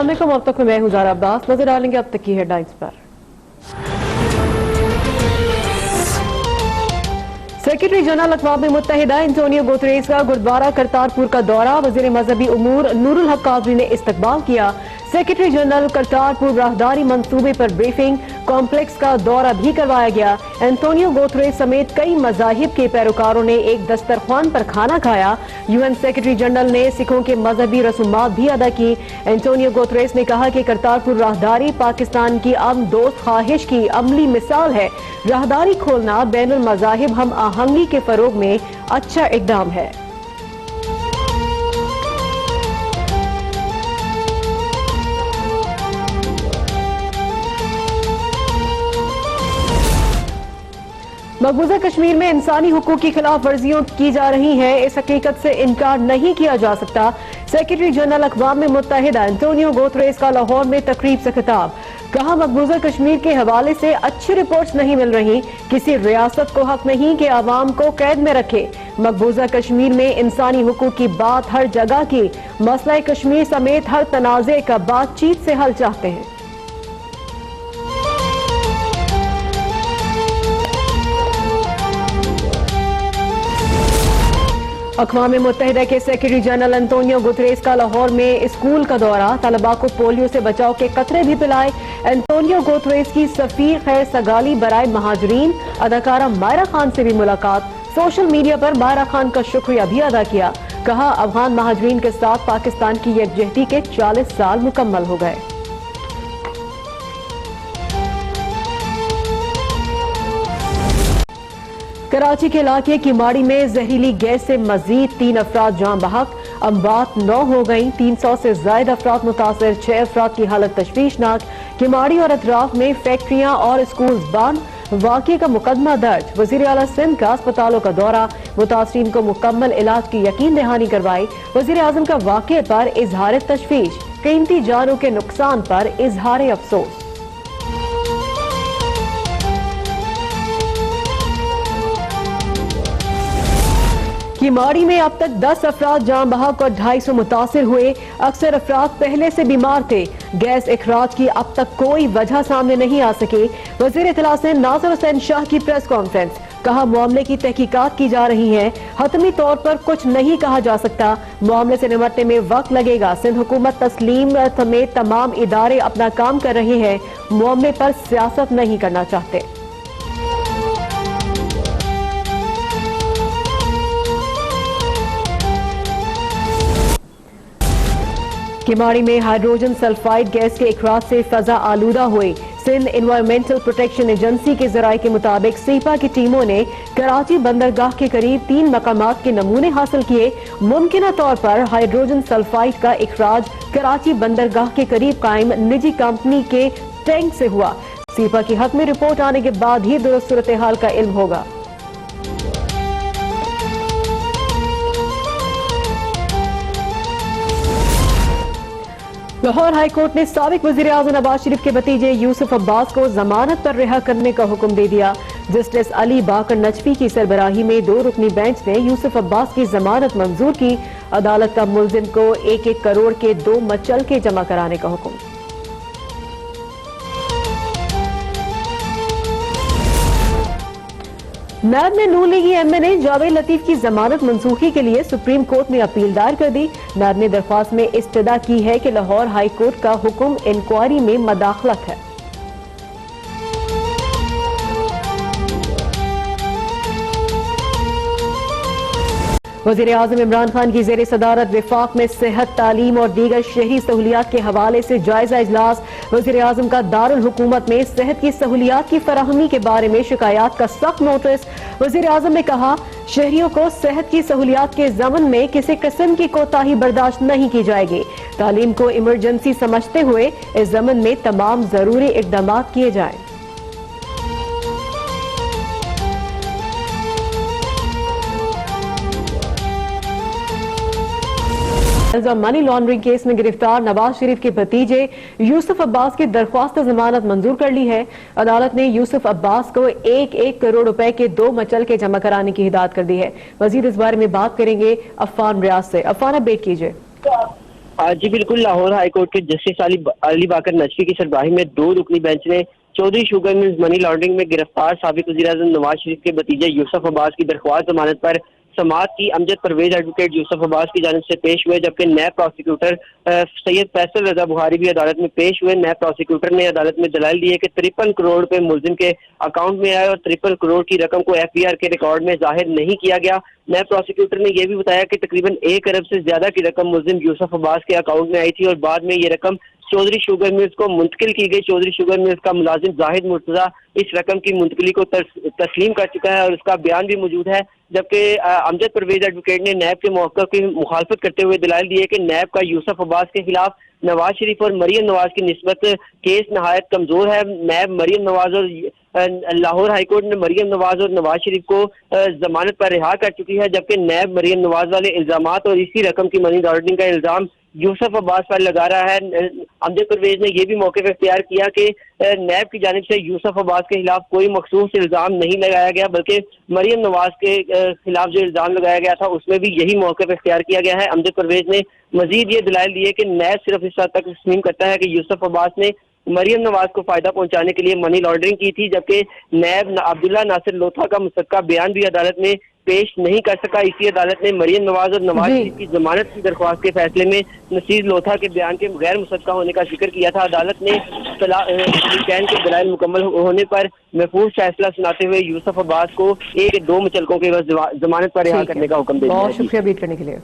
अब तक मैं हूं ज़ारा अब्बास। नजर डालेंगे अब तक की हेडलाइंस पर। सेक्रेटरी जनरल अक़वाम मुत्तहिदा एंटोनियो गुतरेस का गुरुद्वारा करतारपुर का दौरा। वज़ीर मजहबी उमूर नूरुल हक काज़ी ने इस्तकबाल किया। सेक्रेटरी जनरल करतारपुर राहदारी मंसूबे पर ब्रीफिंग, कॉम्प्लेक्स का दौरा भी करवाया गया। एंटोनियो गुतरेस समेत कई मज़ाहिब के पैरोकारों ने एक दस्तरख्वान पर खाना खाया। UN सेक्रेटरी जनरल ने सिखों के मजहबी रसूमात भी अदा की। एंटोनियो गुतरेस ने कहा कि करतारपुर राहदारी पाकिस्तान की अमन दोस्त ख्वाहिश की अमली मिसाल है। राहदारी खोलना बैनुल मज़ाहिब हम आहंगी के फरोग में अच्छा इक़दाम है। मकबूजा कश्मीर में इंसानी हुकूक की खिलाफ वर्जियों की जा रही हैं, इस हकीकत से इनकार नहीं किया जा सकता। सेक्रेटरी जनरल अक़वाम मुत्तहिदा एंटोनियो गुतरेस का लाहौर में तकरीब से खिताब। कहा, मकबूजा कश्मीर के हवाले से अच्छी रिपोर्ट्स नहीं मिल रही। किसी रियासत को हक नहीं कि आवाम को कैद में रखे। मकबूजा कश्मीर में इंसानी हुकूक की बात हर जगह की। मसला कश्मीर समेत हर तनाज़े का बातचीत से हल चाहते हैं। अक़वाम मुत्तहिदा के सेक्रेटरी जनरल एंटोनियो गुतरेस का लाहौर में स्कूल का दौरा। तलबा को पोलियो से बचाव के कतरे भी पिलाए। एंटोनियो गुतरेस की सफीर खैर सगाली बराए महाजरीन। अदाकारा मायरा खान से भी मुलाकात। सोशल मीडिया पर मायरा खान का शुक्रिया भी अदा किया। कहा, अफगान महाजरीन के साथ पाकिस्तान की यकजहती के 40 साल मुकम्मल हो गए। कराची के इलाके किमाड़ी में जहरीली गैस से मजीद 3 अफराद जान बहक। अमवात 9 हो गई। 300 से ज्यादा अफराद मुतासर। 6 अफराद की हालत तशवीशनाक। किमाड़ी और अतराफ में फैक्ट्रियां और स्कूल बंद। वाक़े का मुकदमा दर्ज। वज़ीर आला सिंध का अस्पतालों का दौरा। मुतासरीन को मुकम्मल इलाज की यकीन दहानी करवाई। वज़ीर आज़म का वाक़े पर इजहार तशवीश। कीमती जानों के नुकसान पर इजहार अफसोस। किमाड़ी में अब तक 10 अफराद जान बहक और 250 मुतासिर हुए। अक्सर अफराद पहले से बीमार थे। गैस इखराज की अब तक कोई वजह सामने नहीं आ सके। वज़ीर इत्तला से नाज़िर हुसैन शाह की प्रेस कॉन्फ्रेंस। कहा, मामले की तहकीकात की जा रही है। हतमी तौर पर कुछ नहीं कहा जा सकता। मामले से निपटने में वक्त लगेगा। सिंध हुकूमत तस्लीम समेत तमाम इदारे अपना काम कर रहे हैं। मामले पर सियासत नहीं करना चाहते। किमाड़ी में हाइड्रोजन सल्फाइड गैस के इखराज से फजा आलूदा हुई। सिंध एनवायरमेंटल प्रोटेक्शन एजेंसी के जराये के मुताबिक सीपा की टीमों ने कराची बंदरगाह के करीब 3 मकामात के नमूने हासिल किए। मुमकिन तौर पर हाइड्रोजन सल्फाइड का इखराज कराची बंदरगाह के करीब कायम निजी कंपनी के टैंक से हुआ। सीपा की हक में रिपोर्ट आने के बाद ही दुरुस्त सूरत हाल का इल्म होगा। लाहौर हाईकोर्ट ने साबिक वज़ीर आज़म नवाज शरीफ के भतीजे यूसुफ अब्बास को जमानत पर रिहा करने का हुक्म दे दिया। जस्टिस अली बाकर नजफी की सरबराही में 2 रुकनी बेंच ने यूसुफ अब्बास की जमानत मंजूर की। अदालत का मुलजिम को 1-1 करोड़ के 2 मचलके जमा कराने का हुक्म। नैब ने नून लीगी MNA जावेद लतीफ की जमानत मंसूखी के लिए सुप्रीम कोर्ट में अपील दायर कर दी। नैब ने दरख्वास्त में इस्तदा की है कि लाहौर हाई कोर्ट का हुक्म इंक्वायरी में मदाखलत है। वज़ीर आज़म इमरान खान की ज़ेर सदारत वफाक में सेहत, तालीम और दीगर शहरी सहूलियात के हवाले से जायजा इजलास। वज़ीर आज़म का दारुल हुकूमत में सेहत की सहूलियात की फराहमी के बारे में शिकायत का सख्त नोटिस। वज़ीर आज़म ने कहा, शहरियों को सेहत की सहूलियात के ज़मन में किसी किस्म की कोताही बर्दाश्त नहीं की जाएगी। तालीम को इमरजेंसी समझते हुए इस ज़मन में तमाम जरूरी इक़दाम किए जाएं। मनी लॉन्ड्रिंग केस में गिरफ्तार नवाज शरीफ के भतीजे यूसुफ अब्बास की दरख्वास्त जमानत मंजूर कर ली है। अदालत ने यूसुफ अब्बास को 1-1 करोड़ रुपए के 2 मचलके जमा कराने की हिदायत कर दी है। वजीर इस बारे में बात करेंगे अफान रियाज से। अफान, अपडेट कीजिए। जी बिल्कुल, लाहौर हाईकोर्ट के जस्टिस अली बाकर नजफी की सरबराही में 2 रुकनी बेंच ने Chaudhry sugar mills money laundering में गिरफ्तार साबिक वज़ीर-ए-आज़म नवाज शरीफ के भतीजे यूसुफ अब्बास की दरख्वास्त जमानत पर समाअत की। अमजद परवेज एडवोकेट यूसुफ अब्बास की जानिब से पेश हुए, जबकि नैब प्रोसिक्यूटर सैयद फैसल रजा बुखारी भी अदालत में पेश हुए। नैब प्रोसिक्यूटर ने अदालत में दलाइल दिए कि 53 करोड़ रुपए मुलजिम के अकाउंट में आए और 53 करोड़ की रकम को एफबीआर के रिकॉर्ड में जाहिर नहीं किया गया। नैब प्रोसिक्यूटर ने यह भी बताया कि तकरीबन 1 अरब से ज्यादा की रकम मुलजिम यूसुफ अब्बास के अकाउंट में आई थी और बाद में ये रकम चौधरी शुगर मिल्स को मुंतकिल की गई। चौधरी शुगर मिल्स का मुलाजिम जाहिद मुर्तजा इस रकम की मुंतकिली को तस्लीम कर चुका है और उसका बयान भी मौजूद है। जबकि अमजद परवेज एडवोकेट ने नैब के मौक़िफ़ की मुखालफत करते हुए दलाइल दिए कि नैब का यूसुफ अब्बास के खिलाफ नवाज शरीफ और मरियम नवाज की निस्बत केस नहायत कमजोर है। नैब मरियम नवाज और लाहौर हाईकोर्ट ने मरियम नवाज और नवाज शरीफ को जमानत पर रिहा कर चुकी है, जबकि नैब मरियम नवाज वाले इल्जामात और इसी रकम की मनी लॉन्ड्रिंग का इल्जाम यूसुफ अब्बास पर लगा रहा है। अमजद परवेज ने यह भी मौक़िफ़ इख्तियार किया कि नैब की जानिब से यूसुफ अब्बास के खिलाफ कोई मखसूस इल्जाम नहीं लगाया गया, बल्कि मरियम नवाज के खिलाफ जो इल्जाम लगाया गया था उसमें भी यही मौक़िफ़ इख्तियार किया गया है। अमजद परवेज ने मजीद ये दलाइल दिए कि नैब सिर्फ इस हद तक तस्लीम करता है कि यूसुफ अब्बास ने मरियम नवाज को फायदा पहुंचाने के लिए मनी लॉन्ड्रिंग की थी, जबकि नैब अब्दुल्ला नासिर लोथा का मुसक्का बयान भी अदालत में पेश नहीं कर सका। इसी अदालत ने मरियम नवाज और नवाज शरीफ की जमानत की दरख्वास्त के फैसले में नसीर लोथा के बयान के गैर मुसक्का होने का जिक्र किया था। अदालत ने हुसैन के दलाइल मुकम्मल होने पर महफूज फैसला सुनाते हुए यूसुफ अब्बास को 1-2 मुचलकों के बस जमानत पर रिहा करने का हुक्म दे दिया। बहुत शुक्रिया बीट करने के लिए।